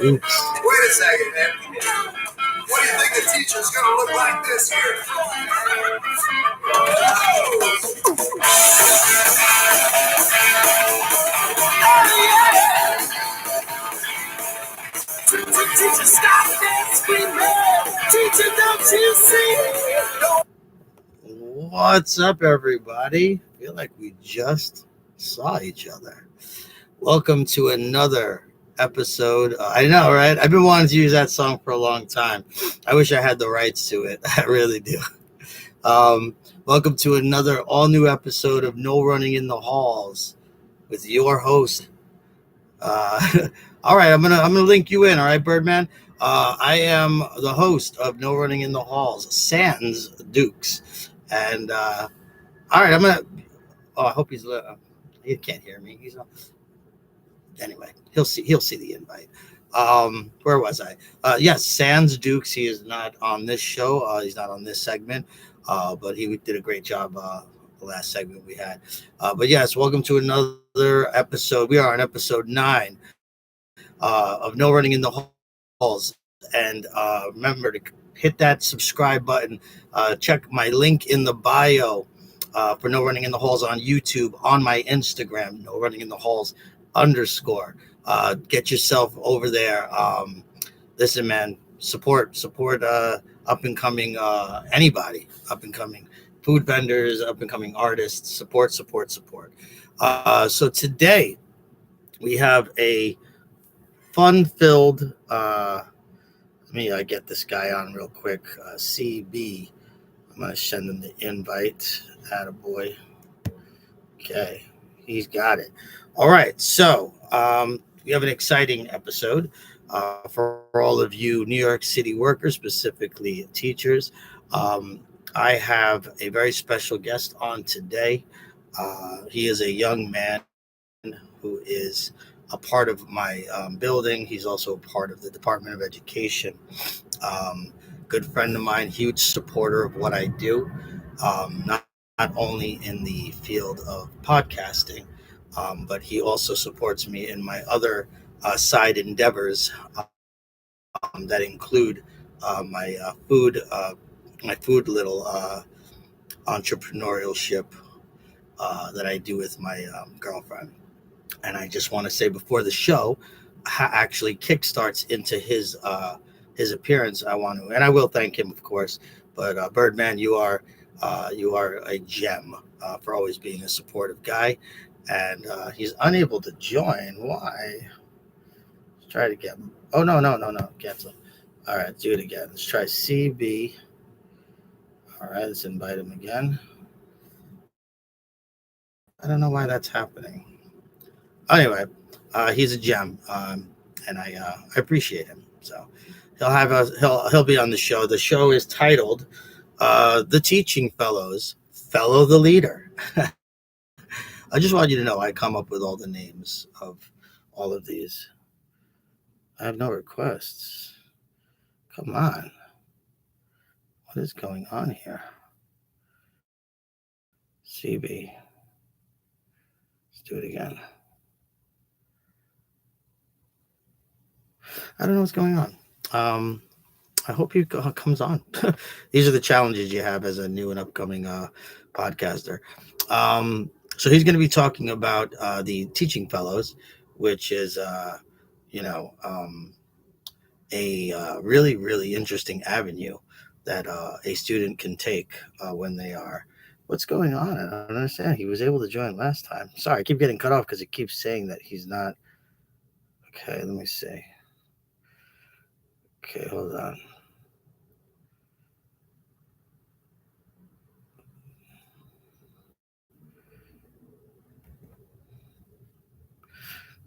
Dukes. Wait a second, man. What do you think the teacher's going to look like this year? Teacher, stop that screaming. Teacher, don't you see? What's up, everybody? I feel like we just saw each other. Welcome to another episode. I know, right? I've been wanting to use that song for a long time. I wish I had the rights to it. I really do. Welcome to another all-new episode of No Running in the Halls with your host. All right, I'm gonna link you in. All right, Burdman. I am the host of No Running in the Halls, Sans Dukes, and all right, I'm gonna. Oh, I hope he's. He can't hear me. He's. Anyway, he'll see the invite. Where was I? Yes, Sans Dukes. He is not on this show. He's not on this segment. But he did a great job. The last segment we had. But yes, welcome to another episode. We are on episode 9 of No Running in the Halls. And remember to hit that subscribe button. Check my link in the bio for No Running in the Halls on YouTube, on my Instagram, No Running in the Halls _. Get yourself over there. Listen, man, support up and coming anybody, up and coming food vendors, up and coming artists. Support. So today we have a fun-filled. Let me get this guy on real quick. CB. I'm gonna send him the invite. Attaboy. Okay, he's got it. All right, so we have an exciting episode for all of you New York City workers, specifically teachers. I have a very special guest on today. He is a young man who is a part of my building. He's also a part of the Department of Education. Good friend of mine, huge supporter of what I do, not only in the field of podcasting, but he also supports me in my other side endeavors that include my food little entrepreneurship that I do with my girlfriend. And I just want to say before the show actually kickstarts into his appearance, I want to, and I will thank him, of course. But Birdman, you are a gem for always being a supportive guy. And he's unable to join. Why? Let's try it again. Oh, no. Cancel. All right, do it again. Let's try CB. All right, let's invite him again. I don't know why that's happening. Anyway, he's a gem, and I appreciate him. So he'll be on the show. The show is titled "The Teaching Fellows, Fellow the Leader." I just want you to know I come up with all the names of all of these. I have no requests. Come on. What is going on here? CB. Let's do it again. I don't know what's going on. I hope he comes on. These are the challenges you have as a new and upcoming podcaster. So he's going to be talking about the Teaching Fellows, which is, a really, really interesting avenue that a student can take when they are. What's going on? I don't understand. He was able to join last time. Sorry, I keep getting cut off because it keeps saying that he's not. Okay, let me see. Okay, hold on.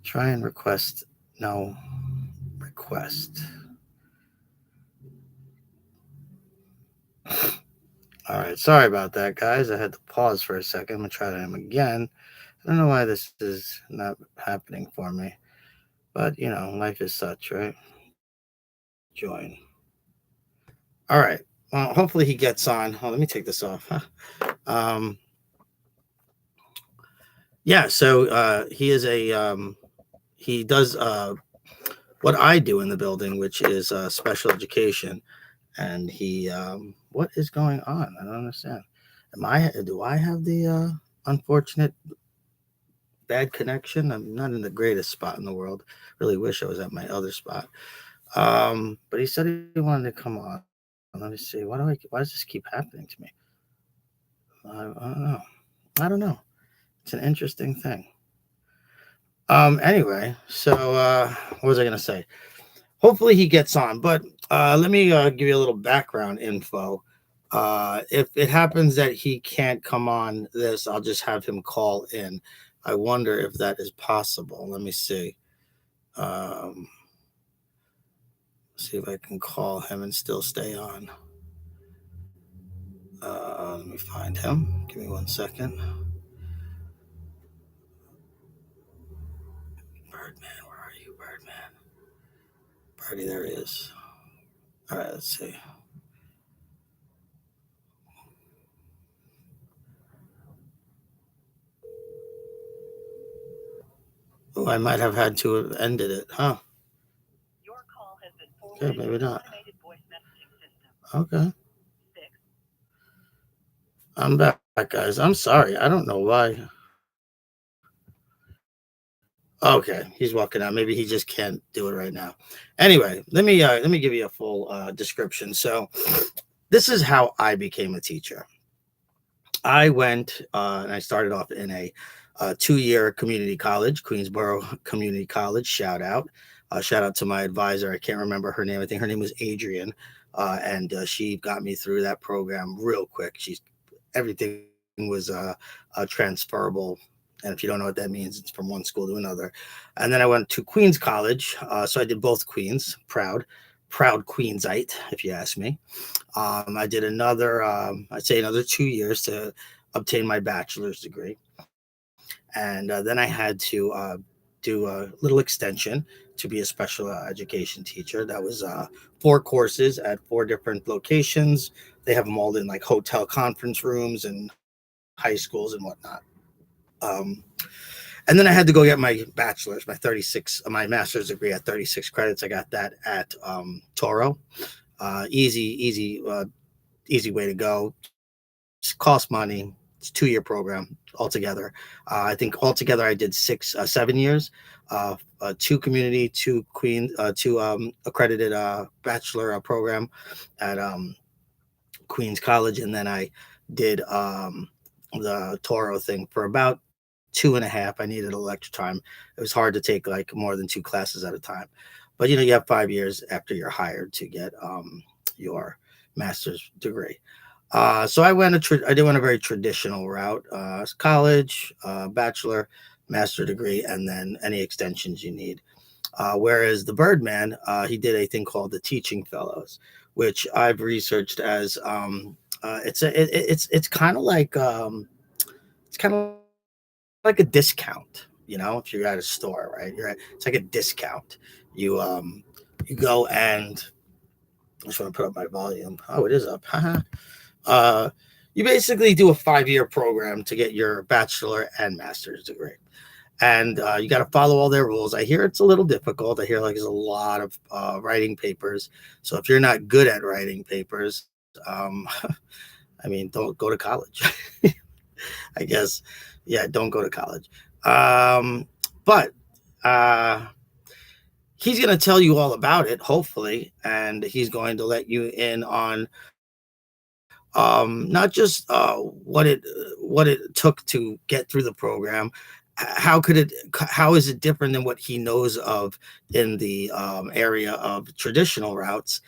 Try and request. No. Request. All right. Sorry about that, guys. I had to pause for a second. I'm going to try him again. I don't know why this is not happening for me. But, life is such, right? Join. All right. Well, hopefully he gets on. Oh, let me take this off. Yeah, so he is he does what I do in the building, which is special education. And what is going on? I don't understand. Do I have the unfortunate bad connection? I'm not in the greatest spot in the world. Really wish I was at my other spot. But he said he wanted to come on. Let me see. Why does this keep happening to me? I don't know. I don't know. It's an interesting thing. Anyway, so what was I gonna say? Hopefully he gets on. But let me give you a little background info. If it happens that he can't come on this, I'll just have him call in. I wonder if that is possible. Let me see. Um, see if I can call him and still stay on. Let me find him. Give me 1 second. Birdman, where are you, Birdman? Birdie, there he is. All right, let's see. Oh, I might have had to have ended it, huh? Okay, maybe not. Okay, I'm back, guys. I'm sorry. I don't know why. Okay, he's walking out. Maybe he just can't do it right now. Anyway, let me give you a full description. So, this is how I became a teacher. I went and I started off in a 2 year community college, Queensboro Community College. Shout out to my advisor. I can't remember her name. I think her name was Adrian, and she got me through that program real quick. Everything was transferable. And if you don't know what that means, it's from one school to another. And then I went to Queens College. So I did both Queens, proud Queensite, if you ask me. I did I'd say another 2 years to obtain my bachelor's degree. And then I had to do a little extension to be a special education teacher. That was 4 courses at 4 different locations. They have them all in like hotel conference rooms and high schools and whatnot. Um, and then I had to go get my bachelor's, my master's degree at 36 credits. I got that at Toro. Easy, easy way to go. Cost money. It's 2 year program altogether. I think altogether I did 7 years. Two community, two accredited bachelor program at Queens College, and then I did the Toro thing for about 2.5. I needed a little extra time. It was hard to take like more than 2 classes at a time, but you have 5 years after you're hired to get your master's degree. So I did went a very traditional route: college, bachelor, master degree, and then any extensions you need. Whereas the Birdman, he did a thing called the Teaching Fellows, which I've researched as it's kind of like a discount. If you're at a store, right? It's like a discount. You go and I just want to put up my volume. Oh, it is up. uh, you basically do a 5 year program to get your bachelor and master's degree. And you got to follow all their rules. I hear it's a little difficult. I hear like there's a lot of writing papers. So if you're not good at writing papers, I mean, don't go to college. I guess, yeah, don't go to college. But uh, he's going to tell you all about it, hopefully, and he's going to let you in on not just what it took to get through the program. How is it different than what he knows of in the area of traditional routes?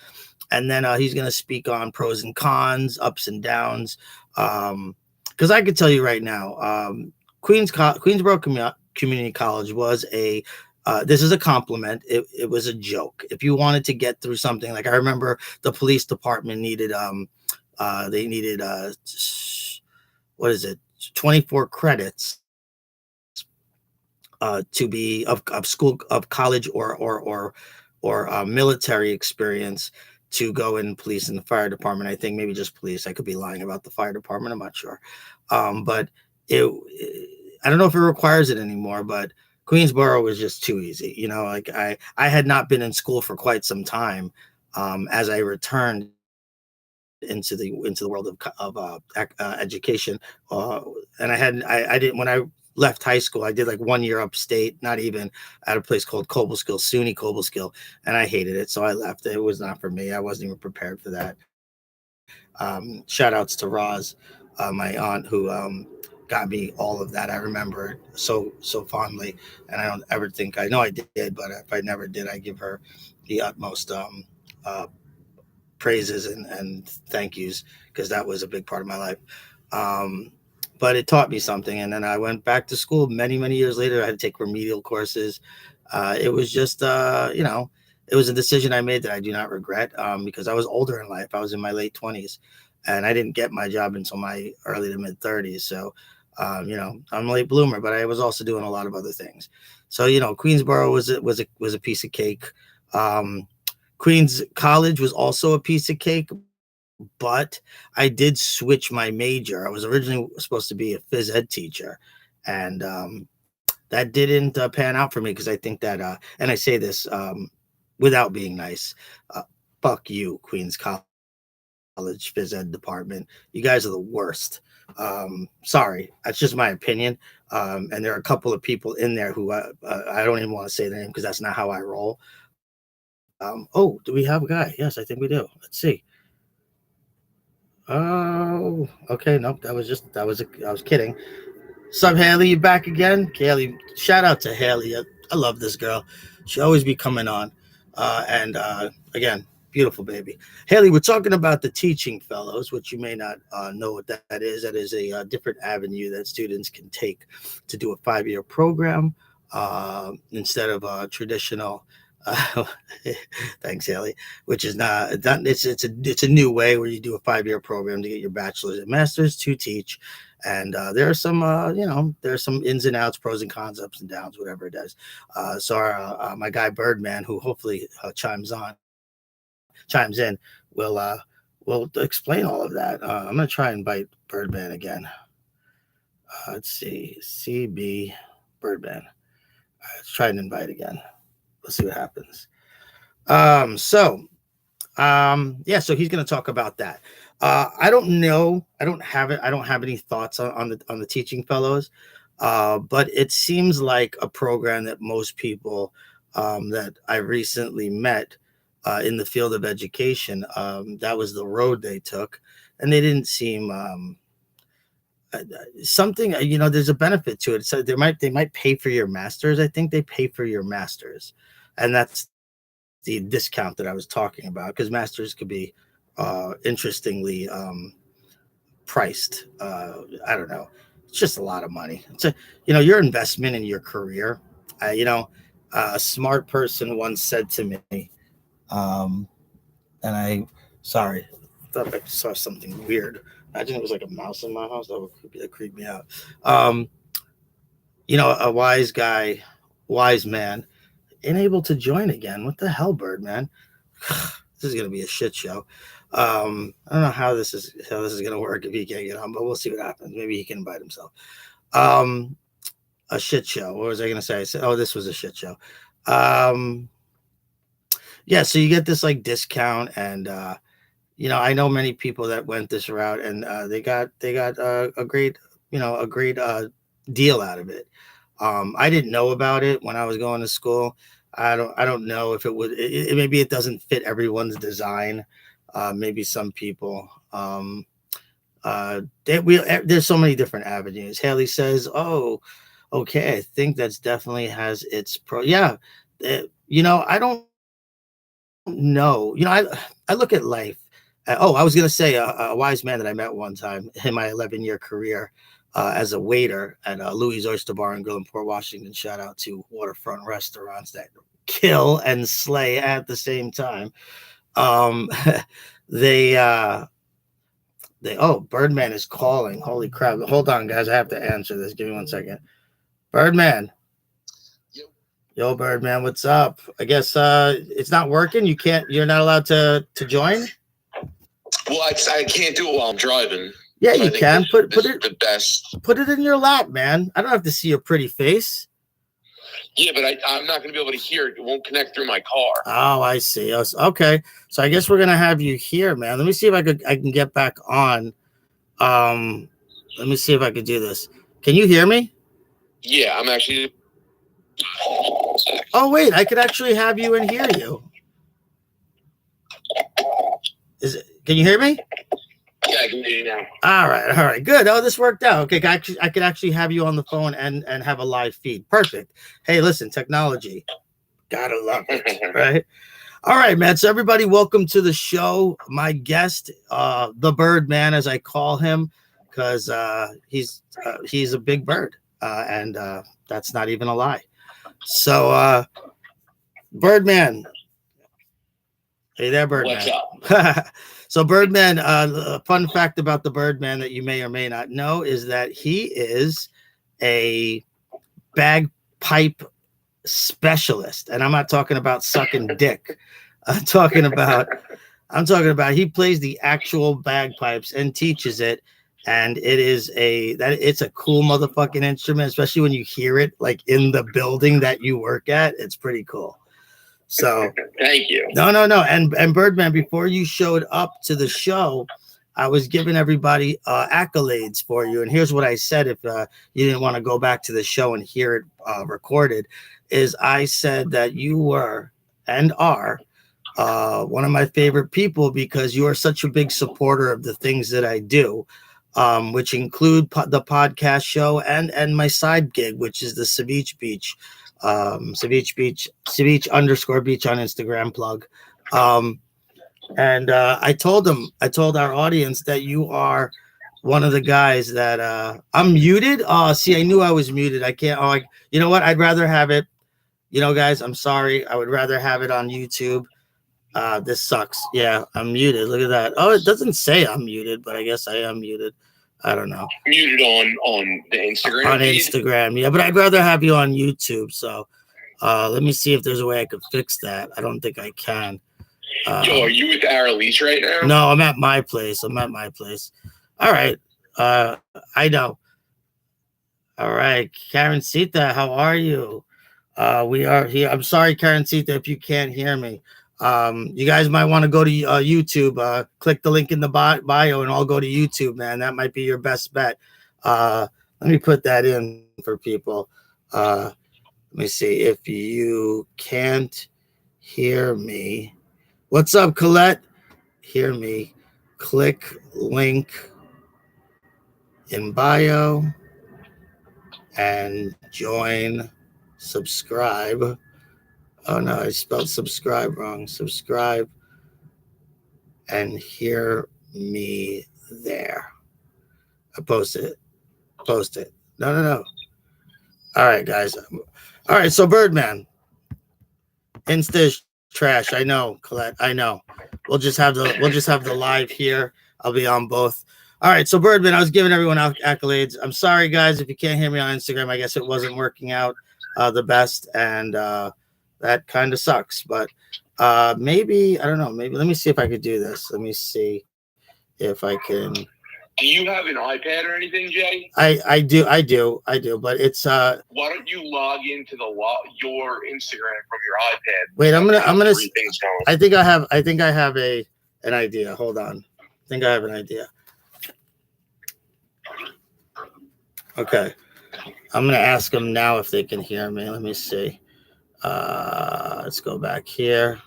And then he's going to speak on pros and cons, ups and downs. Because I could tell you right now, Queensboro Community College was a this is a compliment. It was a joke. If you wanted to get through something, like I remember the police department needed they needed what is it 24 credits to be of school of college or military experience to go in police and the fire department. I think maybe just police. I could be lying about the fire department. I'm not sure. But it I don't know if it requires it anymore, but Queensboro was just too easy. Like I had not been in school for quite some time. As I returned into the world of education, uh, and I didn't when I left high school. I did like 1 year upstate, not even, at a place called Cobleskill, SUNY Cobleskill, and I hated it, so I left. It was not for me. I wasn't even prepared for that. Shout outs to Roz, my aunt, who got me all of that. I remember it so fondly, and I don't ever think, I know I did, but if I never did, I give her the utmost uh, praises and thank yous, because that was a big part of my life. Um, but it taught me something, and then I went back to school many years later. I had to take remedial courses. It was just it was a decision I made that I do not regret, because I was older in life. I was in my late 20s, and I didn't get my job until my early to mid 30s. So I'm a late bloomer, but I was also doing a lot of other things. So Queensboro was a piece of cake. Um, Queens College was also a piece of cake, but I did switch my major. I was originally supposed to be a phys ed teacher, and that didn't pan out for me, because I think that, and I say this without being nice, uh, fuck you, Queens College phys ed department. You guys are the worst. Sorry, that's just my opinion. And there are a couple of people in there who I don't even want to say their name, because that's not how I roll. Oh, do we have a guy? Yes, I think we do. Let's see. Oh, okay. Nope. I was kidding. Sup, Haley? You back again? Haley, shout out to Haley. I love this girl. She always be coming on. And Again, beautiful baby. Haley, we're talking about the Teaching Fellows, which you may not know what that is. That is a different avenue that students can take to do a 5-year program, instead of a traditional. Uh, Thanks, Haley. Which is not it's a new way where you do a 5-year program to get your bachelor's and master's to teach. And there are some there are some ins and outs, pros and cons, ups and downs, whatever it does. So my guy Birdman, who hopefully chimes in, will explain all of that. I'm gonna try and invite Birdman again. Let's see, CB Birdman. Let's try and invite again. Let's see what happens. So yeah, so he's going to talk about that. I don't know. I don't have it. I don't have any thoughts on the Teaching Fellows, but it seems like a program that most people that I recently met in the field of education, that was the road they took, and they didn't seem something. There's a benefit to it. So they might pay for your masters. I think they pay for your masters, and that's the discount that I was talking about, because masters could be interestingly priced. I don't know. It's just a lot of money. Your investment in your career. A smart person once said to me, um, and sorry, I thought I saw something weird. Imagine it was like a mouse in my house. That creep me out. Um, a wise guy, wise man, unable to join again. What the hell, Bird, man? This is gonna be a shit show. I don't know how this is gonna work if he can't get on, but we'll see what happens. Maybe he can invite himself. Um, a shit show. What was I gonna say? I said, oh, this was a shit show. Um, yeah, so you get this like discount, and I know many people that went this route, and they got a great deal out of it. I didn't know about it when I was going to school. I don't know if it would. Maybe it doesn't fit everyone's design. Maybe some people. There's so many different avenues. Haley says, "Oh, okay. I think that's definitely has its pro." Yeah, I don't know. I look at life. I was gonna say a wise man that I met one time in my 11-year career as a waiter at Louis Oyster Bar and Grill in Port Washington. Shout out to waterfront restaurants that kill and slay at the same time. Um, they Birdman is calling. Holy crap! Hold on, guys. I have to answer this. Give me 1 second. Birdman. Yo, Birdman, what's up? I guess it's not working. You're not allowed to join. Well, I can't do it while I'm driving. Yeah, you can. Put it in your lap, man. I don't have to see your pretty face. Yeah, but I'm not going to be able to hear it. It won't connect through my car. Oh, I see. Okay, so I guess we're gonna have you here, man. Let me see if I can get back on. Let me see if I could do this. Can you hear me? Yeah, I'm actually. Oh wait, I could actually have you and hear you. Can you hear me? Yeah, I can hear you now. All right, good. Oh, this worked out. Okay, I could actually have you on the phone and have a live feed. Perfect. Hey, listen, technology, gotta love it, right? All right, man. So everybody, welcome to the show. My guest, the Birdman, as I call him, because he's a big bird, and that's not even a lie. So, Birdman, hey there, Birdman. What's up? So, Birdman, a fun fact about the Birdman that you may or may not know is that he is a bagpipe specialist, and I'm not talking about sucking dick. I'm talking about he plays the actual bagpipes and teaches it, and it's a cool motherfucking instrument, especially when you hear it like in the building that you work at. It's pretty cool. So thank you. No. And Birdman, before you showed up to the show, I was giving everybody accolades for you. And here's what I said if you didn't want to go back to the show and hear it recorded, is I said that you were and are one of my favorite people because you are such a big supporter of the things that I do, which include the podcast show and my side gig, which is the Ceviche Beach. Ceviche underscore beach on Instagram plug. And I told our audience that you are one of the guys that I'm muted. See, I knew I was muted. I can't. You know what? I'd rather have it. You know, guys, I'm sorry. I would rather have it on YouTube. This sucks. Yeah, I'm muted. Look at that. Oh, it doesn't say I'm muted, but I guess I am muted. I don't know. Muted on the Instagram. On Instagram, yeah, but I'd rather have you on YouTube. So let me see if there's a way I could fix that. I don't think I can. Yo, are you with Aralise right now? No, I'm at my place. All right. I know. All right, Karen Sita, how are you? We are here. I'm sorry, Karen Sita, if you can't hear me. You guys might want to go to YouTube, click the link in the bio and I'll go to YouTube, man. That might be your best bet. Let me put that in for people. Let me see if you can't hear me. What's up, Colette? Hear me. Click link in bio and join, subscribe. Oh no, I spelled subscribe wrong. Subscribe and hear me there. I posted it. No. All right, guys. All right, so Birdman. Insta is trash. I know, Colette. I know. We'll just have the live here. I'll be on both. All right, so Birdman, I was giving everyone accolades. I'm sorry, guys, if you can't hear me on Instagram. I guess it wasn't working out the best, and that kind of sucks, but maybe, I don't know, maybe let me see if I could do this. Let me see if I can. Do you have an iPad or anything, Jay? I do, but it's why don't you log into your Instagram from your iPad? Wait, I'm gonna I think I have an idea. Hold on. I think I have an idea. Okay. I'm gonna ask them now if they can hear me. Let me see. Let's go back here.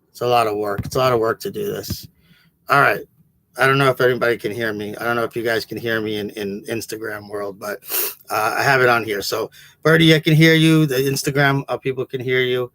It's a lot of work. It's a lot of work to do this. All right. I don't know if anybody can hear me. I don't know if you guys can hear me in Instagram world, but I have it on here. So Birdie, I can hear you. The Instagram people can hear you.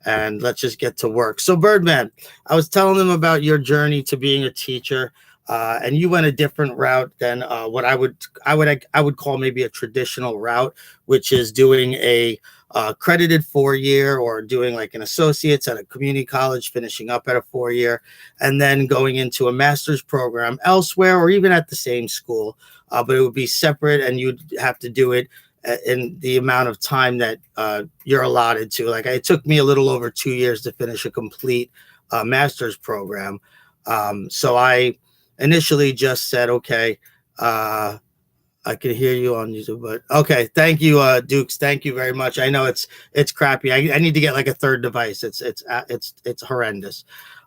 And let's just get to work. So Birdman, I was telling them about your journey to being a teacher. And you went a different route than what I would call maybe a traditional route, which is doing a accredited 4-year or doing like an associate's at a community college, finishing up at a 4-year, and then going into a master's program elsewhere or even at the same school. But it would be separate and you'd have to do it in the amount of time that you're allotted to. Like it took me a little over 2 years to finish a complete master's program. So I initially just said, okay, I can hear you on YouTube, but okay. Thank you, Dukes. Thank you very much. I know it's crappy. I need to get like a third device. It's horrendous.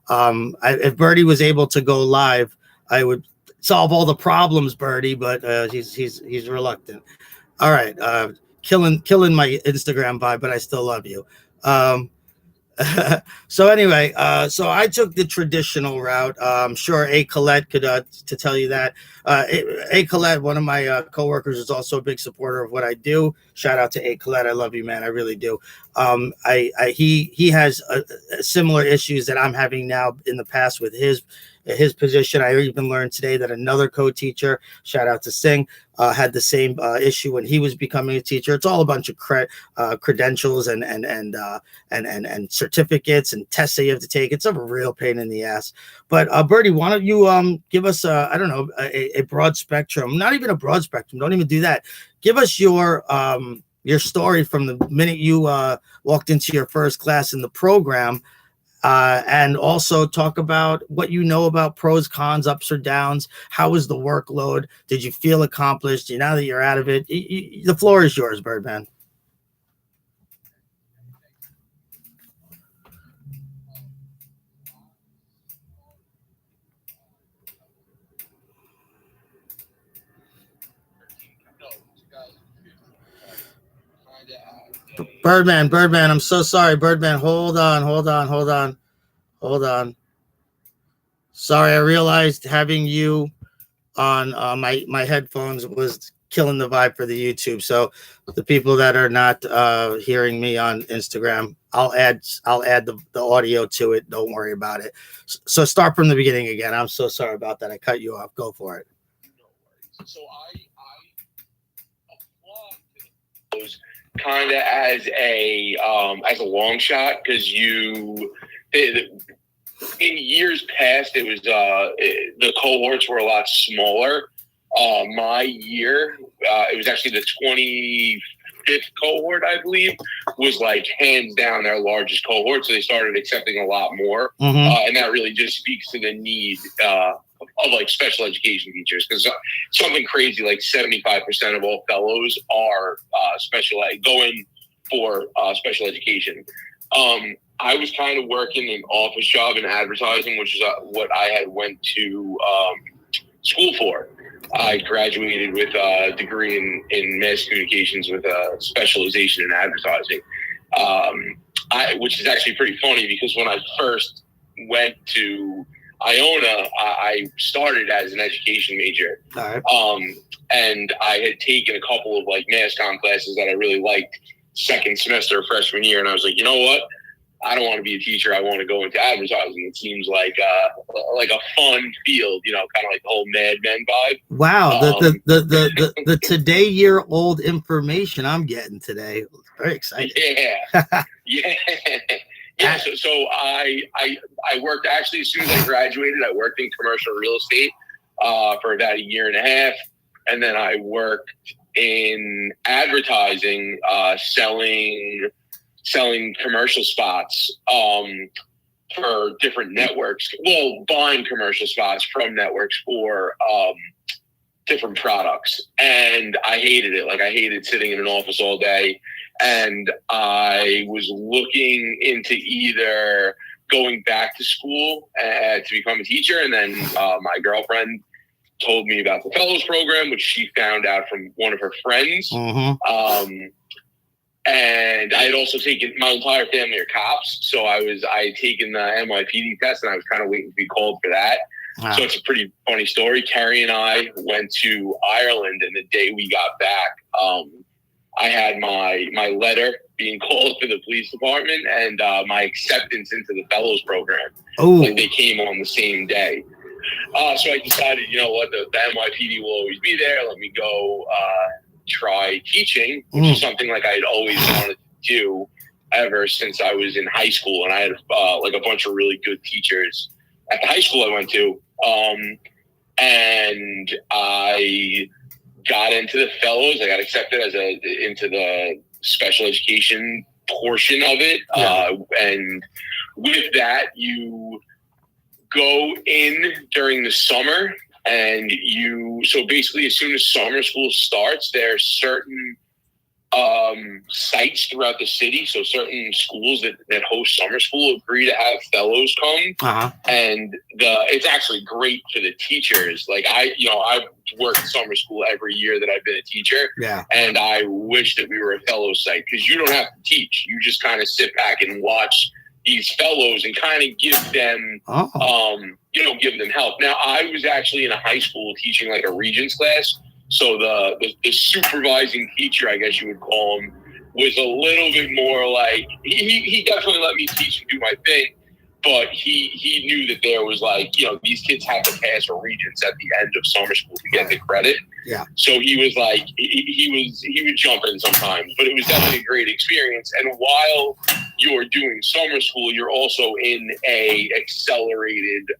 If Birdie was able to go live, I would solve all the problems, Birdie. But he's reluctant. All right, killing my Instagram vibe, but I still love you. Um, so anyway, so I took the traditional route. I'm sure A. Colette could to tell you that. A. Colette, one of my coworkers, is also a big supporter of what I do. Shout out to A. Colette. I love you, man. I really do. He has similar issues that I'm having now in the past with his position. I even learned today that another co-teacher, shout out to Singh, had the same issue when he was becoming a teacher. It's all a bunch of credentials and certificates and tests that you have to take. It's a real pain in the ass. But Birdie, why don't you give us I don't know, a broad spectrum, not even a broad spectrum. Don't even do that. Give us your story from the minute you walked into your first class in the program. And also talk about what you know about pros, cons, ups or downs. How was the workload? Did you feel accomplished? Now that you're out of it, the floor is yours, Birdman. Birdman, I'm so sorry. Birdman, hold on. Sorry, I realized having you on my headphones was killing the vibe for the YouTube. So the people that are not hearing me on Instagram, I'll add the audio to it. Don't worry about it. So start from the beginning again. I'm so sorry about that. I cut you off. Go for it. So I applaud those kind of as a long shot, because in years past it was the cohorts were a lot smaller. My year, it was actually the 25th cohort, I believe, was like hands down their largest cohort. So they started accepting a lot more, and that really just speaks to the need of like special education teachers, because something crazy like 75% of all fellows are going for special education. I was kind of working an office job in advertising, which is what I had went to school for. I graduated with a degree in mass communications with a specialization in advertising, which is actually pretty funny, because when I first went to Iona, I started as an education major. All right. And I had taken a couple of like mass comm classes that I really liked second semester freshman year, and I was like, you know what? I don't want to be a teacher. I want to go into advertising. It seems like a fun field, kind of like the whole Mad Men vibe. Wow, the today year old information I'm getting today. Very exciting. Yeah, yeah. So I worked, actually, as soon as I graduated, I worked in commercial real estate for about a year and a half, and then I worked in advertising, selling commercial spots for different networks. Well, buying commercial spots from networks for different products. And I hated it. Like, I hated sitting in an office all day. And I was looking into either going back to school to become a teacher. And then my girlfriend told me about the fellows program, which she found out from one of her friends. And I had also taken, my entire family are cops, so I had taken the NYPD test, and I was kind of waiting to be called for that. Wow. So it's a pretty funny story. Carrie and I went to Ireland, and the day we got back, I had my letter being called for the police department and my acceptance into the fellows program. Oh, like they came on the same day. So I decided, you know what, the NYPD will always be there. Let me go try teaching, which is something like I'd always wanted to do ever since I was in high school. And I had like a bunch of really good teachers at the high school I went to. And I got into the fellows. I got accepted into the special education portion of it. Yeah. And with that, you go in during the summer And so basically, as soon as summer school starts, there are certain sites throughout the city. So certain schools that host summer school agree to have fellows come, and it's actually great for the teachers. Like I've worked summer school every year that I've been a teacher, and I wish that we were a fellow site, because you don't have to teach; you just kind of sit back and watch these fellows and kind of give them, give them help. Now, I was actually in a high school teaching like a Regents class. So the supervising teacher, I guess you would call him, was a little bit more like, he definitely let me teach and do my thing, but he knew that there was like, these kids have to pass a Regents at the end of summer school to get the credit. Yeah. So he was like, he would jump in sometimes, but it was definitely a great experience. And while you're doing summer school, you're also in a accelerated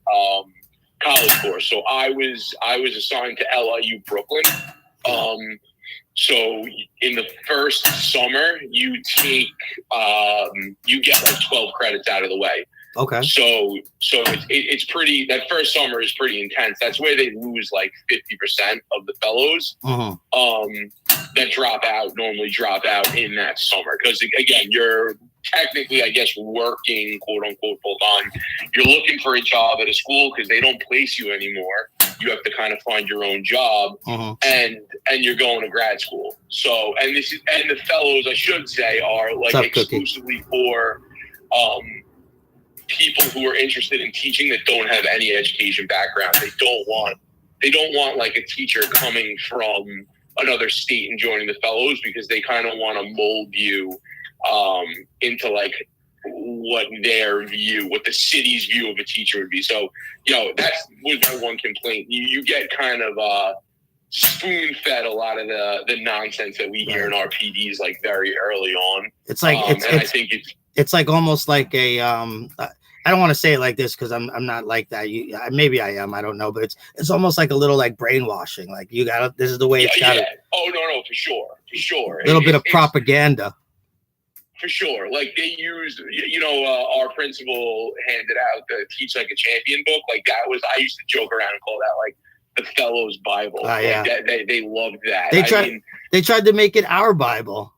college course. So I was assigned to LIU Brooklyn. So in the first summer, you take you get like 12 credits out of the way. Okay. So it's pretty. That first summer is pretty intense. That's where they lose like 50% of the fellows that normally drop out in that summer, because again, you're technically, I guess, working quote unquote full time. You're looking for a job at a school because they don't place you anymore. You have to kind of find your own job, and you're going to grad school. So and the fellows, I should say, are like exclusively for people who are interested in teaching that don't have any education background. They don't want like a teacher coming from another state and joining the fellows, because they kind of want to mold you into like what the city's view of a teacher would be. So, that was my one complaint. You get kind of spoon-fed a lot of the nonsense that we hear in our PDs like very early on. It's like I think it's like almost like a I don't want to say it like this because I'm not like that. Maybe I am. I don't know, but it's almost like a little like brainwashing. Like this is the way it's got. Yeah. Oh no, for sure. A little bit of propaganda. For sure. Like they used, our principal handed out the Teach Like a Champion book. Like that was, I used to joke around and call that like the Fellows Bible. Yeah. They loved that. They tried to make it our Bible.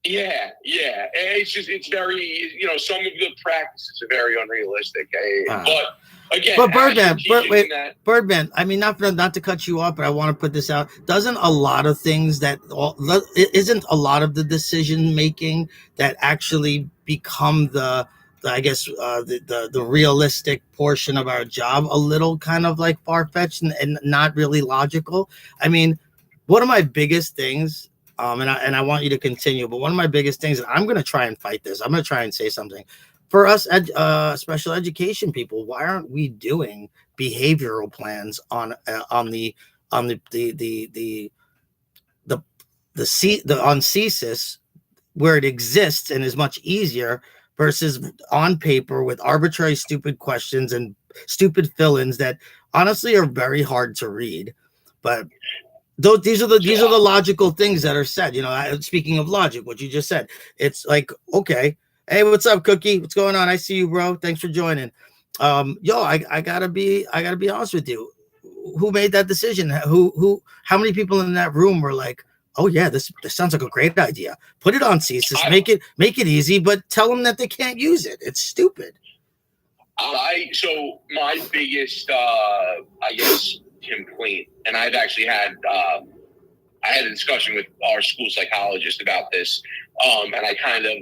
Yeah. It's very, some of the practices are very unrealistic. But again, Burdman, I mean, not to cut you off, but I want to put this out. Isn't a lot of the decision making that actually become the realistic portion of our job a little kind of like far-fetched and not really logical? I mean, one of my biggest things, and I want you to continue, but one of my biggest things, and I'm going to try and fight this. I'm going to try and say something. For us special education people, why aren't we doing behavioral plans on CSIS, where it exists and is much easier, versus on paper with arbitrary stupid questions and stupid fill-ins that honestly are very hard to read. But these are the logical things that are said. Speaking of logic, what you just said, it's like, okay, hey, what's up, Cookie? What's going on? I see you, bro. Thanks for joining. I gotta be honest with you. Who made that decision? How many people in that room were like, oh yeah, this sounds like a great idea. Put it on CSIS, make it easy, but tell them that they can't use it. It's stupid. So my biggest, complaint, and I've actually had, I had a discussion with our school psychologist about this, and I kind of,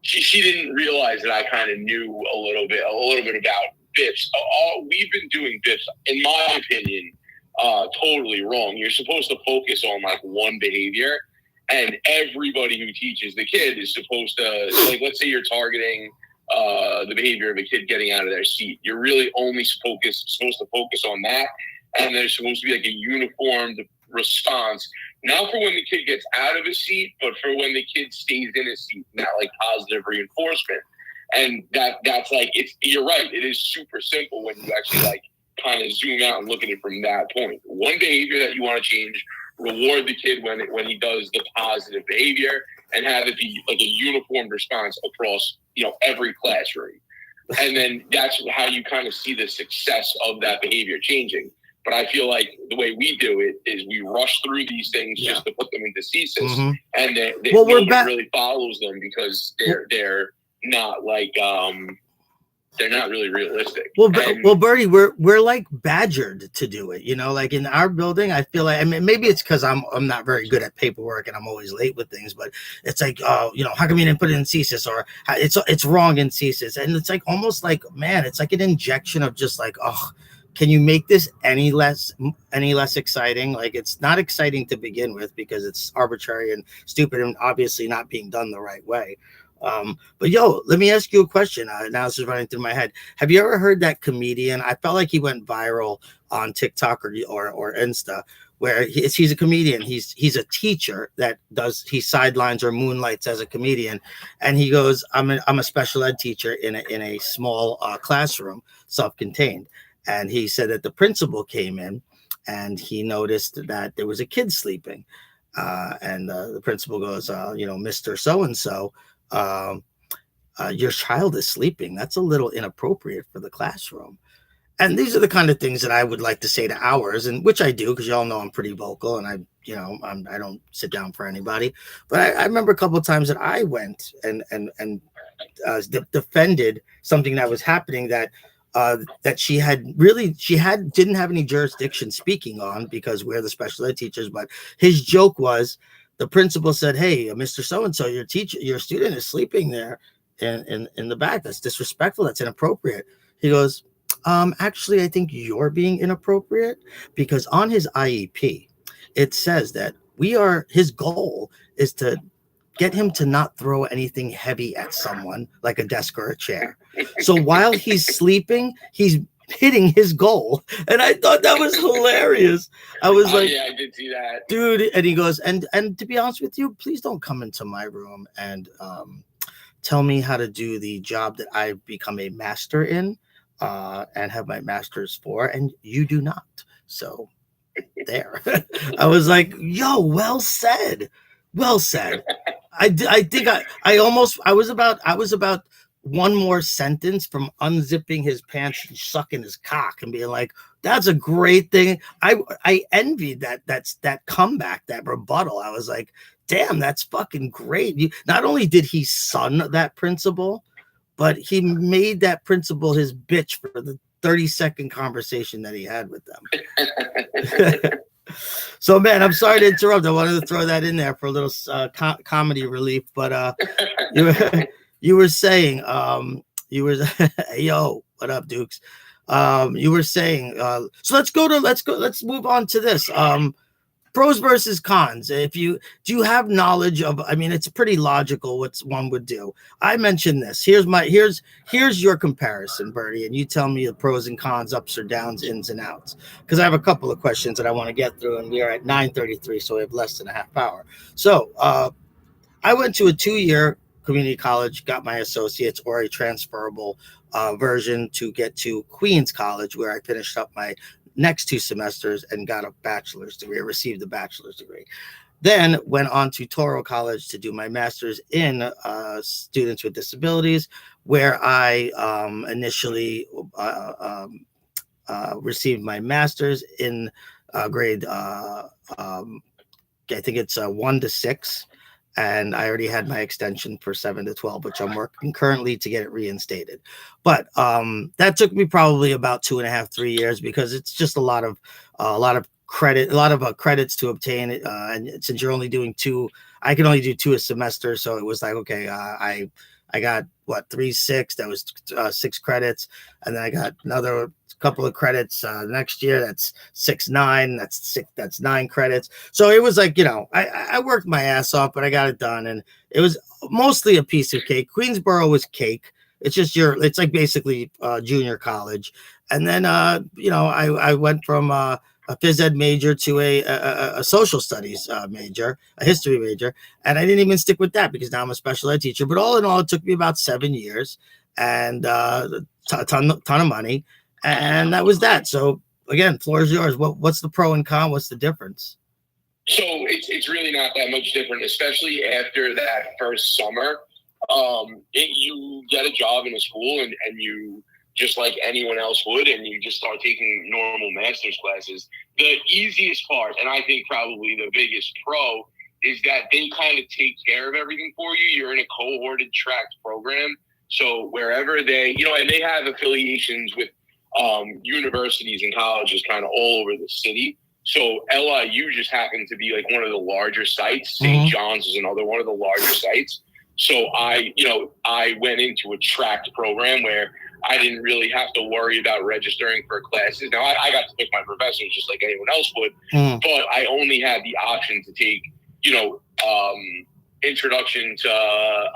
she didn't realize that I kind of knew a little bit about BIPs. We've been doing BIPs, in my opinion, totally wrong. You're supposed to focus on like one behavior, and everybody who teaches the kid is supposed to, like, let's say you're targeting the behavior of a kid getting out of their seat. You're really only supposed to focus on that, and there's supposed to be like a uniformed response, not for when the kid gets out of his seat, but for when the kid stays in his seat, not like positive reinforcement. And that's like, you're right, it is super simple when you actually like kind of zoom out and look at it from that point. One behavior that you want to change, reward the kid when he does the positive behavior, and have it be like a uniform response across every classroom. And then that's how you kind of see the success of that behavior changing. But I feel like the way we do it is we rush through these things just to put them into thesis, and nobody really follows them because they're not like they're not really realistic. Well, Bertie, we're like badgered to do it. You know, like in our building, I feel like, I mean, maybe it's because I'm not very good at paperwork and I'm always late with things. But it's like, you know, how come you didn't put it in thesis, or it's wrong in thesis, and it's like almost like, man, it's like an injection of just like, oh, can you make this any less exciting? Like, it's not exciting to begin with because it's arbitrary and stupid and obviously not being done the right way. But yo, let me ask you a question. Now this is running through my head. Have you ever heard that comedian? I felt like he went viral on TikTok or Insta, where he's a comedian. He's a teacher that he sidelines or moonlights as a comedian, and he goes, I'm a special ed teacher in a small classroom, self-contained, and he said that the principal came in and he noticed that there was a kid sleeping, and the principal goes, you know, Mr. So-and-so, your child is sleeping. That's a little inappropriate for the classroom. And these are the kind of things that I would like to say to ours, and which I do, because y'all know I'm pretty vocal, and I don't sit down for anybody. But I remember a couple of times that I went and defended something that was happening that she didn't have any jurisdiction speaking on, because we're the special ed teachers. But his joke was, the principal said, "Hey, Mr. So-and-so, your student is sleeping there in the back. That's disrespectful. That's inappropriate." He goes, actually, I think you're being inappropriate, because on his IEP, it says that his goal is to get him to not throw anything heavy at someone like a desk or a chair. So while he's sleeping, he's hitting his goal. And I thought that was hilarious. I was like, yeah, I did see that, dude. And he goes, and to be honest with you, please don't come into my room and tell me how to do the job that I've become a master in and have my master's for, and you do not. So there. I was like, yo, well said. I think I was about one more sentence from unzipping his pants and sucking his cock and being like, that's a great thing. I envied that comeback, that rebuttal. I was like, damn, that's fucking great. Not only did he son that principal, but he made that principal his bitch for the 30-second conversation that he had with them. So, man, I'm sorry to interrupt. I wanted to throw that in there for a little comedy relief. But you were saying, yo, what up, Dukes? You were saying, so let's move on to this. Pros versus cons. Do you have knowledge of, I mean, it's pretty logical what one would do. I mentioned this. Here's your comparison, Bertie, and you tell me the pros and cons, ups or downs, ins and outs. Because I have a couple of questions that I want to get through, and we are at 9:33, so we have less than a half hour. So I went to a 2-year community college, got my associates or a transferable version to get to Queens College, where I finished up my next 2 semesters and got a bachelor's degree, received a bachelor's degree. Then went on to Toro College to do my master's in students with disabilities, where I initially received my master's in grade, I think it's 1 to 6. And I already had my extension for 7 to 12, which I'm working currently to get it reinstated. But that took me probably about 2.5, 3 years, because it's just a lot of credits to obtain. And since you're only doing 2, I can only do 2 a semester. So it was like, okay, I got 3/6. That was 6 credits, and then I got another couple of credits next year. That's 6/9. That's 9 credits. So it was like, I worked my ass off, but I got it done, and it was mostly a piece of cake. Queensboro was cake. It's just it's like basically junior college. And then I went from a phys ed major to a social studies major, a history major. And I didn't even stick with that, because now I'm a special ed teacher. But all in all, it took me about 7 years and a ton of money. And that was that. So again, floor is yours. What's the pro and con? What's the difference? So it's really not that much different, especially after that first summer. You get a job in a school and you, just like anyone else would, and you just start taking normal master's classes. The easiest part, and I think probably the biggest pro, is that they kind of take care of everything for you. You're in a cohorted tracked program. So wherever they, and they have affiliations with universities and colleges kind of all over the city. So LIU just happened to be like one of the larger sites. St. John's is another one of the larger sites. So I went into a tracked program where I didn't really have to worry about registering for classes. Now, I got to pick my professors just like anyone else would, but I only had the option to take, introduction to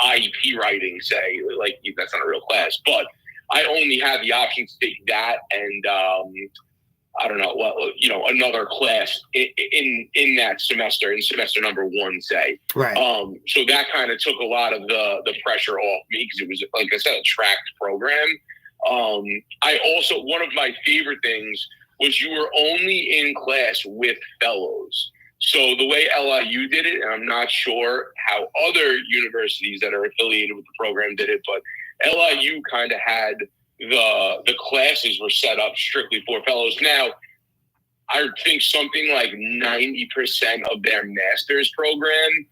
IEP writing, say, like that's not a real class, but I only had the option to take that and I don't know, another class in that semester, in semester number 1, say. Right. So that kind of took a lot of the pressure off me because it was, like I said, a tracked program. I also, one of my favorite things was you were only in class with fellows. So the way LIU did it, and I'm not sure how other universities that are affiliated with the program did it, but LIU kind of had the classes were set up strictly for fellows. Now, I think something like 90% of their master's program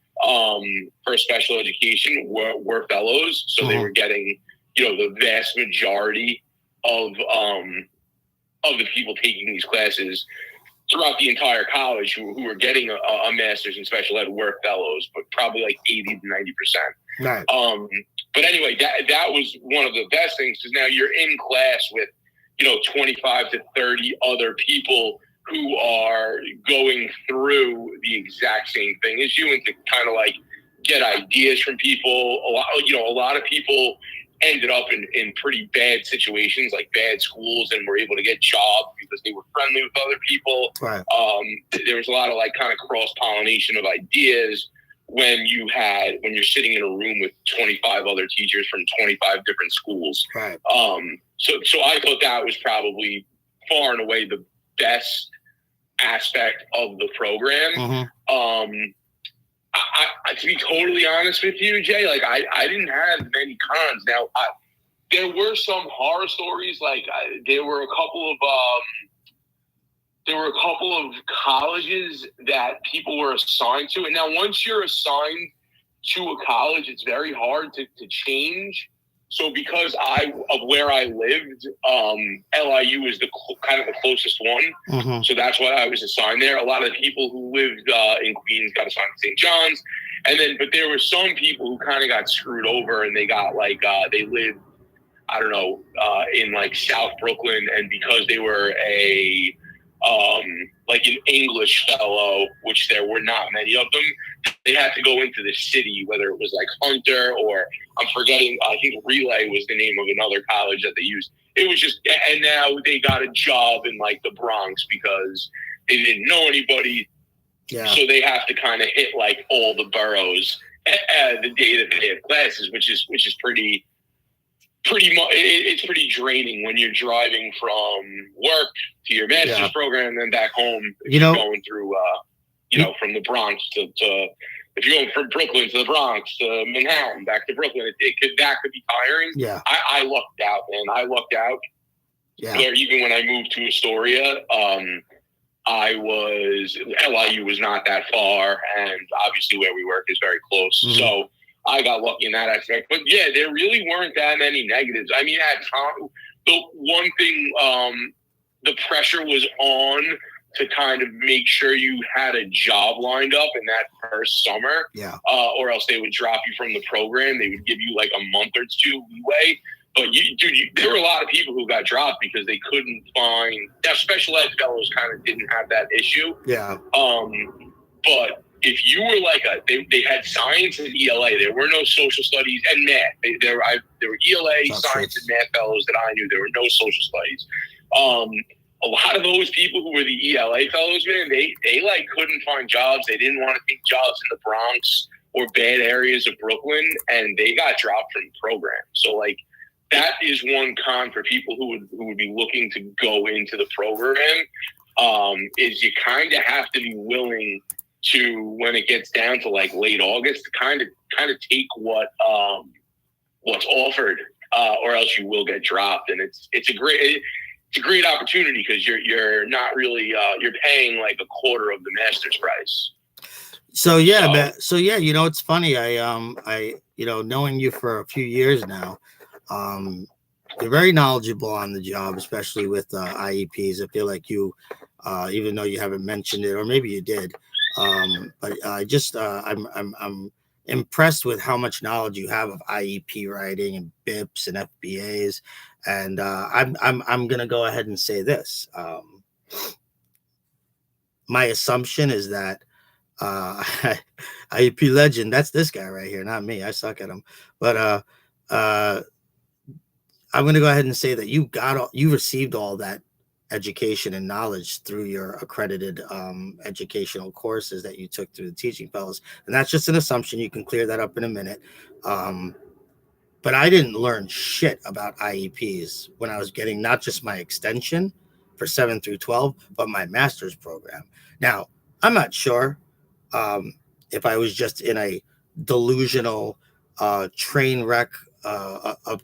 for special education were fellows. So they were getting, the vast majority of the people taking these classes throughout the entire college who were getting a master's in special ed were fellows, but probably like 80 to 90%. Right. But anyway, that was one of the best things because now you're in class with, 25 to 30 other people who are going through the exact same thing as you and to kind of like get ideas from people. A lot of people ended up in pretty bad situations, like bad schools, and were able to get jobs because they were friendly with other people. Right. There was a lot of like kind of cross-pollination of ideas when you're sitting in a room with 25 other teachers from 25 different schools. Right. So I thought that was probably far and away the best aspect of the program. I to be totally honest with you, Jay, like I didn't have many cons. Now, there were some horror stories. Like there were a couple of colleges that people were assigned to, and now once you're assigned to a college, it's very hard to change. So because of where I lived, LIU was kind of the closest one. So that's why I was assigned there. A lot of the people who lived in Queens got assigned to St. John's. But there were some people who kind of got screwed over and they got like, they lived, I don't know, in like South Brooklyn. And because they were like an English fellow, which there were not many of them, they had to go into the city, whether it was like Hunter or I'm forgetting, I think Relay was the name of another college that they used. It was just, and now they got a job in like the Bronx because they didn't know anybody. Yeah. So they have to kind of hit like all the boroughs the day that they have classes, which is pretty much, it's pretty draining when you're driving from work to your master's program and then back home. If you're going through, from the Bronx to if you're going from Brooklyn to the Bronx to Manhattan back to Brooklyn, that could be tiring. Yeah, I lucked out, man. I lucked out. Yeah. Where even when I moved to Astoria, LIU was not that far, and obviously where we work is very close. So I got lucky in that aspect. But yeah, there really weren't that many negatives. I mean, at times, the one thing, the pressure was on to kind of make sure you had a job lined up in that first summer. Yeah. Or else they would drop you from the program. They would give you like a month or two leeway. But there were a lot of people who got dropped because they couldn't find. Now, special ed fellows kind of didn't have that issue. Yeah. But if you were like they had science and ELA. There were no social studies and math. There were ELA, science, and math fellows that I knew. There were no social studies. A lot of those people who were the ELA fellows, man, they like couldn't find jobs. They didn't want to take jobs in the Bronx or bad areas of Brooklyn, and they got dropped from the program. So like that is one con for people who would be looking to go into the program. Is you kind of have to be willing to, when it gets down to like late August, to kind of take what what's offered, or else you will get dropped. And it's a great opportunity because you're not really you're paying like a quarter of the master's price. So yeah, man. So yeah, it's funny. I knowing you for a few years now, you're very knowledgeable on the job, especially with IEPs. I feel like you, even though you haven't mentioned it, or maybe you did, but I'm impressed with how much knowledge you have of IEP writing and BIPs and FBAs, and I'm gonna go ahead and say this. My assumption is that IEP legend, that's this guy right here, not me. I suck at him, but I'm going to go ahead and say that you received all that education and knowledge through your accredited educational courses that you took through the teaching fellows, and that's just an assumption. You can clear that up in a minute. But I didn't learn shit about IEPs when I was getting not just my extension for 7 through 12, but my master's program. Now, I'm not sure if I was just in a delusional train wreck of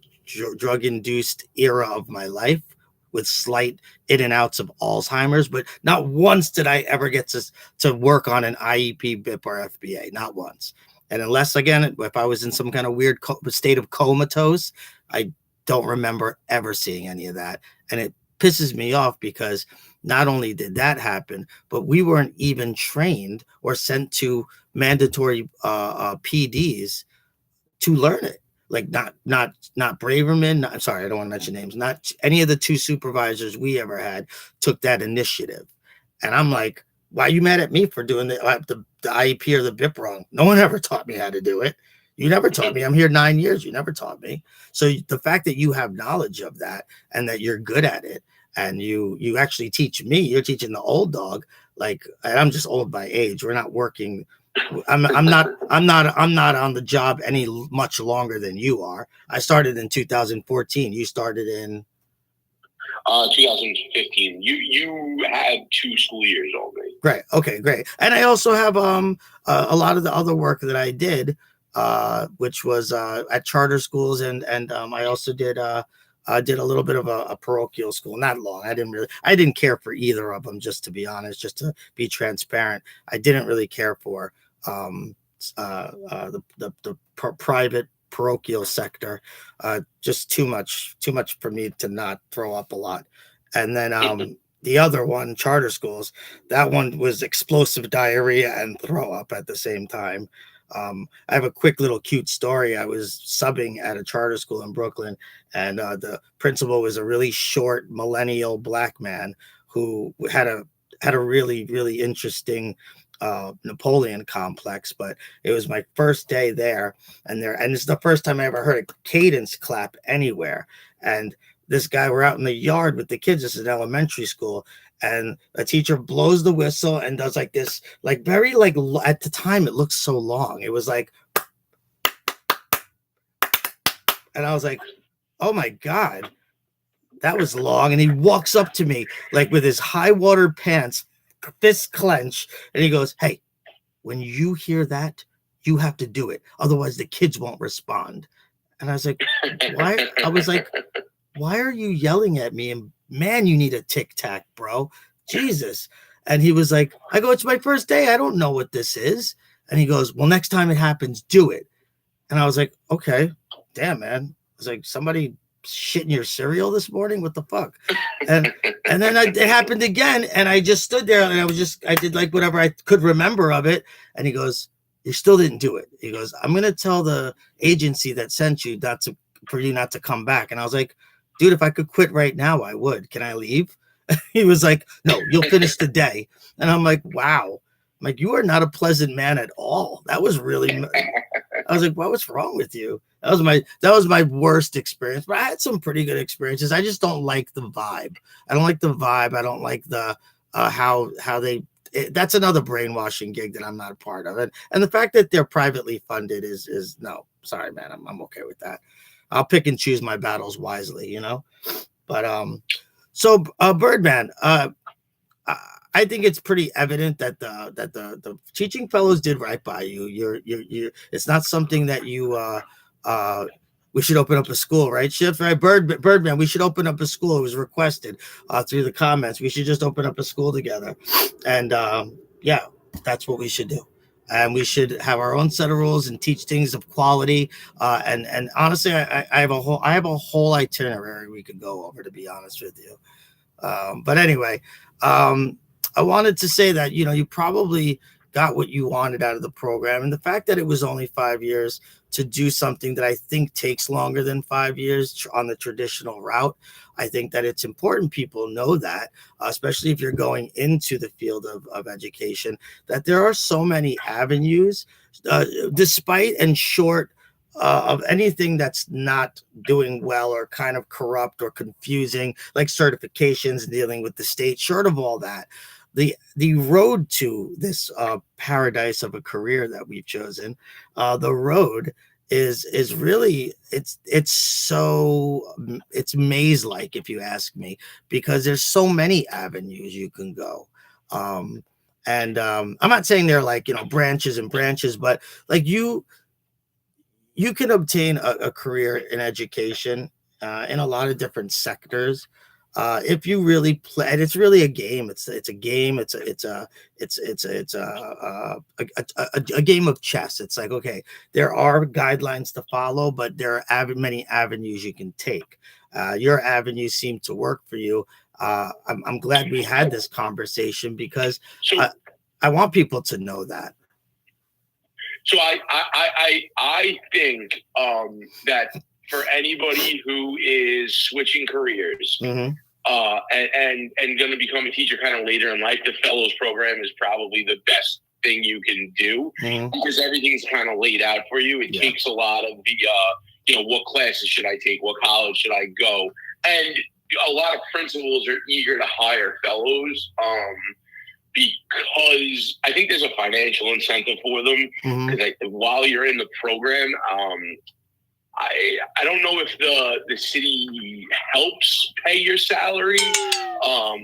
drug-induced era of my life with slight in and outs of Alzheimer's, but not once did I ever get to work on an IEP, BIP, or FBA. Not once. And unless, again, if I was in some kind of weird state of comatose, I don't remember ever seeing any of that. And it pisses me off because not only did that happen, but we weren't even trained or sent to mandatory PDs to learn it. Like not Braverman. Sorry, I don't want to mention names. Not any of the two supervisors we ever had took that initiative. And I'm like, why are you mad at me for doing the IEP or the BIP wrong? No one ever taught me how to do it. You never taught me. I'm here 9 years. You never taught me. So the fact that you have knowledge of that and that you're good at it, and you actually teach me, you're teaching the old dog. Like, I'm just old by age. We're not working. I'm not on the job any much longer than you are. I started in 2014. You started in 2015. You had 2 school years already. Great. Okay, great. And I also have a lot of the other work that I did, which was at charter schools, and I also did a little bit of a parochial school. Not long. I didn't care for either of them, just to be honest, just to be transparent. I didn't really care for the private parochial sector. Just too much for me to not throw up a lot. And then the other one, charter schools, that one was explosive diarrhea and throw up at the same time. I have a quick little cute story. I was subbing at a charter school in Brooklyn, and the principal was a really short millennial black man who had a really, really interesting Napoleon complex. But it was my first day there, and it's the first time I ever heard a cadence clap anywhere. And this guy, we're out in the yard with the kids. This is an elementary school, and a teacher blows the whistle and does like this, like very like at the time it looked so long. It was like, and I was like, oh my God, that was long. And he walks up to me like with his high water pants, fists clenched, and he goes, "Hey, when you hear that, you have to do it. Otherwise the kids won't respond." And I was like, why? I was like, why are you yelling at me? And man, you need a tic tac, bro. Jesus. And he was like, I go, it's my first day. I don't know what this is. And he goes, well, next time it happens, do it. And I was like, okay, damn, man. I was like, somebody shit in your cereal this morning? What the fuck? And then it happened again. And I just stood there and I did like whatever I could remember of it. And he goes, you still didn't do it. He goes, I'm going to tell the agency that sent you for you not to come back. And I was like, dude, if I could quit right now, I would. Can I leave? He was like, no, you'll finish the day. And I'm like, wow. I'm like, you are not a pleasant man at all. That was really, I was like, what's wrong with you? That was my worst experience, but I had some pretty good experiences. I just don't like the vibe. I don't like the vibe. I don't like the, how they, that's another brainwashing gig that I'm not a part of. And the fact that they're privately funded is no, sorry, man. I'm okay with that. I'll pick and choose my battles wisely, you know? But, so Birdman, I think it's pretty evident that the teaching fellows did right by you. You're it's not something that you we should open up a school, right? Shift, right? Birdman, we should open up a school. It was requested through the comments. We should just open up a school together. And yeah, that's what we should do. And we should have our own set of rules and teach things of quality. And honestly, I have a whole itinerary we could go over, to be honest with you. But anyway, I wanted to say that, you probably got what you wanted out of the program. And the fact that it was only 5 years to do something that I think takes longer than 5 years on the traditional route, I think that it's important people know that, especially if you're going into the field of education, that there are so many avenues, despite and short of anything that's not doing well or kind of corrupt or confusing, like certifications dealing with the state. Short of all that, the road to this paradise of a career that we've chosen, the road is really, it's maze like, if you ask me, because there's so many avenues you can go. And I'm not saying they're like, branches and branches, but like you can obtain a career in education in a lot of different sectors if you really play. And it's really a game. It's a game. It's a game of chess. It's like, okay, there are guidelines to follow, but there are many avenues you can take. Your avenues seem to work for you. I'm glad we had this conversation, because I want people to know that. So I think that for anybody who is switching careers, Mm-hmm. And going to become a teacher kind of later in life, the fellows program is probably the best thing you can do, Mm-hmm. because everything's kind of laid out for you. It takes a lot of the what classes should I take, what college should I go, and a lot of principals are eager to hire fellows. Because I think there's a financial incentive for them. Because while you're in the program, I don't know if the city helps pay your salary,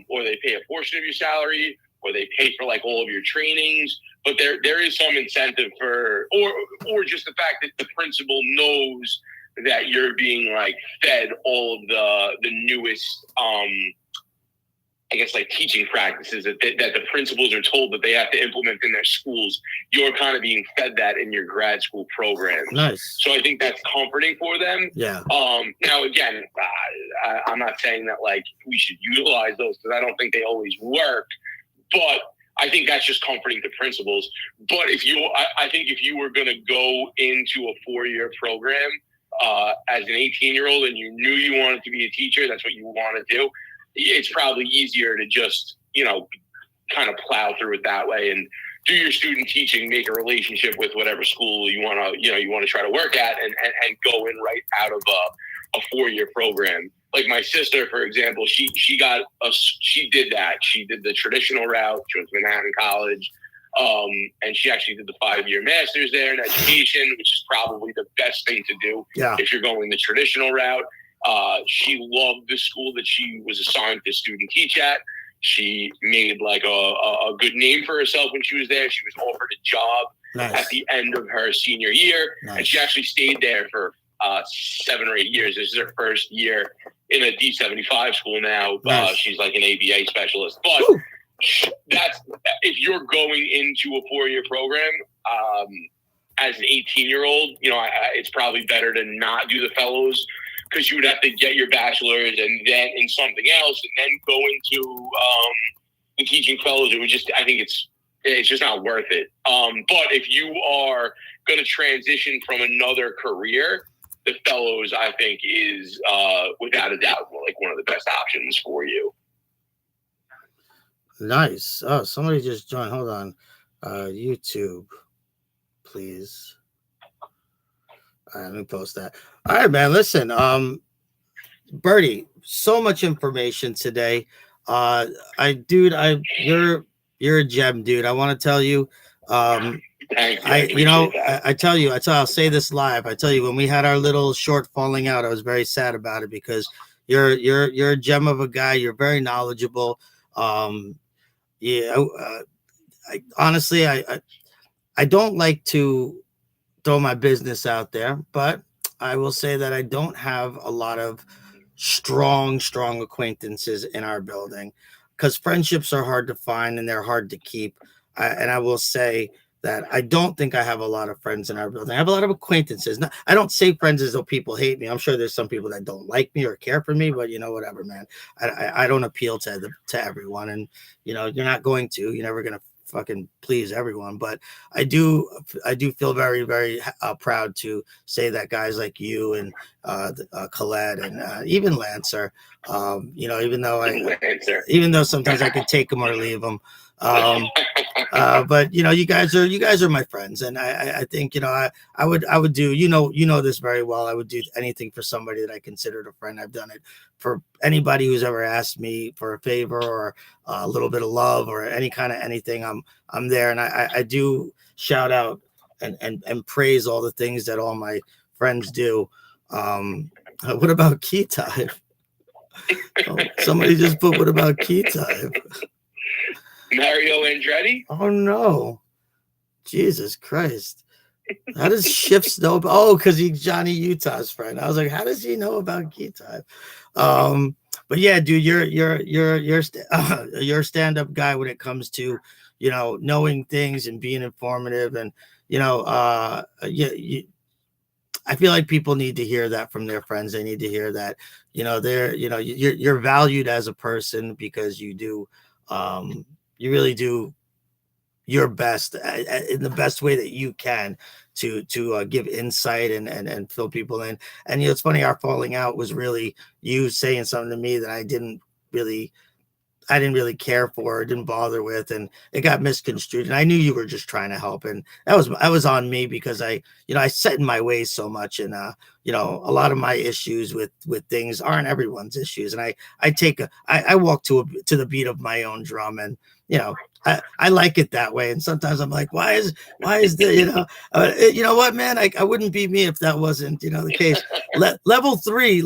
or they pay a portion of your salary, or they pay for like all of your trainings. But there is some incentive for, or just the fact that the principal knows that you're being like fed all of the newest I guess like teaching practices that the principals are told that they have to implement in their schools. You're kind of being fed that in your grad school programs. Nice. So I think that's comforting for them. Yeah. Now again, I'm not saying that like we should utilize those, because I don't think they always work, but I think that's just comforting to principals. But I think if you were going to go into a 4-year program as an 18-year-old and you knew you wanted to be a teacher, that's what you want to do, it's probably easier to just, kind of plow through it that way and do your student teaching, make a relationship with whatever school you want to try to work at, and go in right out of a 4-year program. Like my sister, for example, she did that. She did the traditional route. She went to Manhattan College. And she actually did the 5-year master's there in education, which is probably the best thing to do if you're going the traditional route. She loved the school that she was assigned to student teach at. She made like a good name for herself when she was there. She was offered a job at the end of her senior year, and she actually stayed there for 7 or 8 years. This is her first year in a D75 school now. She's like an ABA specialist. But that's, if you're going into a 4-year program as an 18-year-old, it's probably better to not do the fellows, because you would have to get your bachelor's and then in something else, and then go into the teaching fellows. It would just, I think it's just not worth it. But if you are going to transition from another career, the fellows, I think, is without a doubt like one of the best options for you. Nice. Oh, somebody just joined. Hold on. YouTube, please. All right, let me post that. All right, man. Listen, Birdie, so much information today. You're a gem, dude. I want to tell you. I'll say this live. I tell you, when we had our little short falling out, I was very sad about it, because you're a gem of a guy. You're very knowledgeable. Honestly, I don't like to throw my business out there, but I will say that I don't have a lot of strong acquaintances in our building because friendships are hard to find and they're hard to keep. And I will say that I don't think I have a lot of friends in our building. I have a lot of acquaintances. I don't say friends as though people hate me. I'm sure there's some people that don't like me or care for me, but whatever, man. I don't appeal to everyone, and you're not going to. You're never gonna fucking please everyone, but I do feel very very proud to say that guys like you and Colette and even Lancer, even though sometimes I could take them or leave them. Um, but you guys are my friends, and I think I would do this very well. I would do anything for somebody that I considered a friend. I've done it for anybody who's ever asked me for a favor or a little bit of love or any kind of anything. I'm there, and I do shout out and praise all the things that all my friends do. What about Key Time? Oh, somebody just put what about Key Time? Mario Andretti? Oh no. Jesus Christ. How does Shifts know about, oh, because he's Johnny Utah's friend. I was like, how does he know about Key Time? But yeah, dude, you're a stand-up guy when it comes to knowing things and being informative, and I feel like people need to hear that from their friends. They need to hear that you're valued as a person because you really do your best in the best way that you can to give insight and fill people in. And it's funny, our falling out was really you saying something to me that I didn't really care for, didn't bother with, and it got misconstrued. And I knew you were just trying to help, and that was on me because I set in my ways so much, and a lot of my issues with things aren't everyone's issues, and I walk to the beat of my own drum, and I like it that way. And sometimes I'm like, why is the you know what, man, I wouldn't be me if that wasn't the case. Level three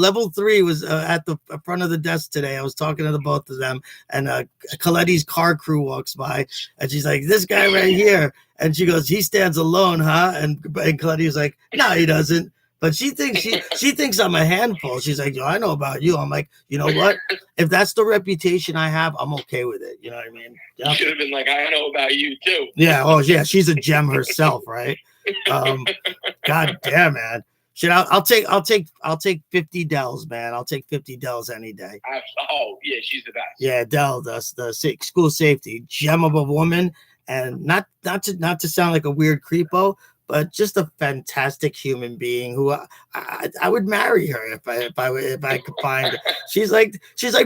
was at the front of the desk today. I was talking to the both of them, and Coletti's car crew walks by, and she's like, this guy right here, and she goes, he stands alone, huh? And Coletti's like, no, he doesn't. But she thinks I'm a handful. She's like, yo, I know about you. I'm like, you know what? If that's the reputation I have, I'm okay with it. You know what I mean? Yeah. You should have been like, I know about you too. Yeah. Oh yeah. She's a gem herself, right? God damn, man. Shit, I'll take 50 Dells, man. I'll take 50 Dells any day. Oh yeah, she's the best. Yeah, Dell, the school safety, gem of a woman, and not to sound like a weird creepo, but just a fantastic human being who I would marry her if I could find her. She's like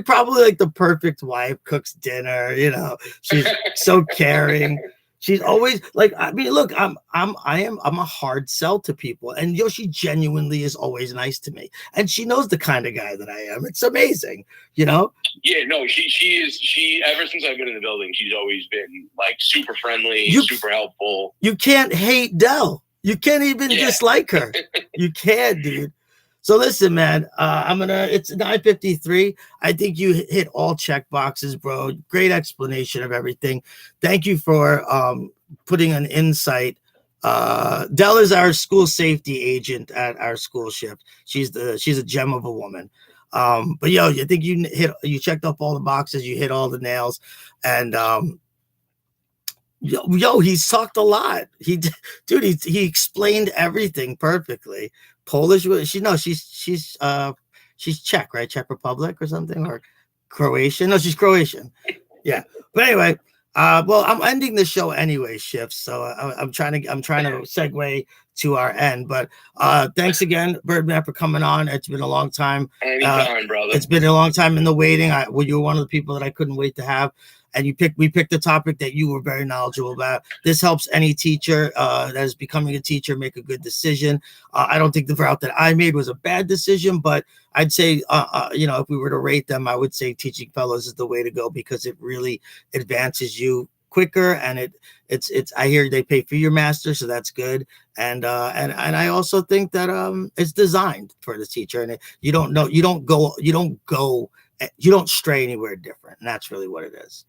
probably like the perfect wife, cooks dinner, she's so caring. She's always like, I mean, look, I'm a hard sell to people, and she genuinely is always nice to me, and she knows the kind of guy that I am. It's amazing, Yeah, no, she ever since I've been in the building, she's always been like super friendly, super helpful. You can't hate Dell. You can't even dislike her. You can't, dude. So listen, man, it's 9:53. I think you hit all check boxes, bro. Great explanation of everything. Thank you for putting an insight. Dell is our school safety agent at our school shift. She's a gem of a woman. But I think you checked off all the boxes, you hit all the nails, and he's talked a lot. He explained everything perfectly. Polish, she's Czech, right? Czech Republic or something, or Croatian. No, she's Croatian. Yeah. But anyway, well, I'm ending the show anyway, Shifts. So I'm trying to segue to our end. But thanks again, Burdman, for coming on. It's been a long time. Anytime, brother. It's been a long time in the waiting. You were one of the people that I couldn't wait to have. And we picked a topic that you were very knowledgeable about. This helps any teacher that is becoming a teacher make a good decision. I don't think the route that I made was a bad decision, but I'd say, if we were to rate them, I would say Teaching Fellows is the way to go because it really advances you quicker, and it's I hear they pay for your master, so that's good. And I also think that it's designed for the teacher, and you don't stray anywhere different, and that's really what it is.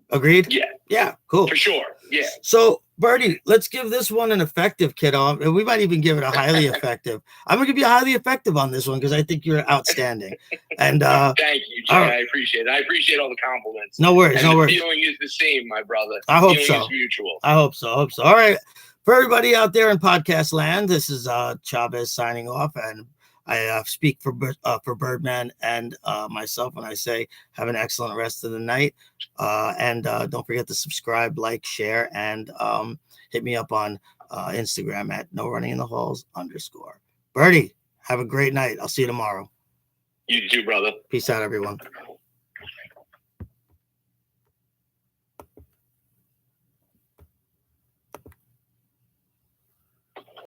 Agreed? Yeah, Yeah, cool. for sure. Yeah. So, Birdie, let's give this one an effective, kiddo. And we might even give it a highly effective. I'm going to give you a highly effective on this one because I think you're outstanding. And thank you, Jay. I appreciate it. I appreciate all the compliments. No worries. And no the worries. feeling is the same, my brother. I hope feeling so. Is mutual. I hope so. All right. For everybody out there in podcast land, this is Chavez signing off. And I speak for Burdman and myself when I say have an excellent rest of the night. And don't forget to subscribe, like, share, and hit me up on Instagram at @NoRunningInTheHalls_. Birdie, have a great night. I'll see you tomorrow. You too, brother. Peace out, everyone.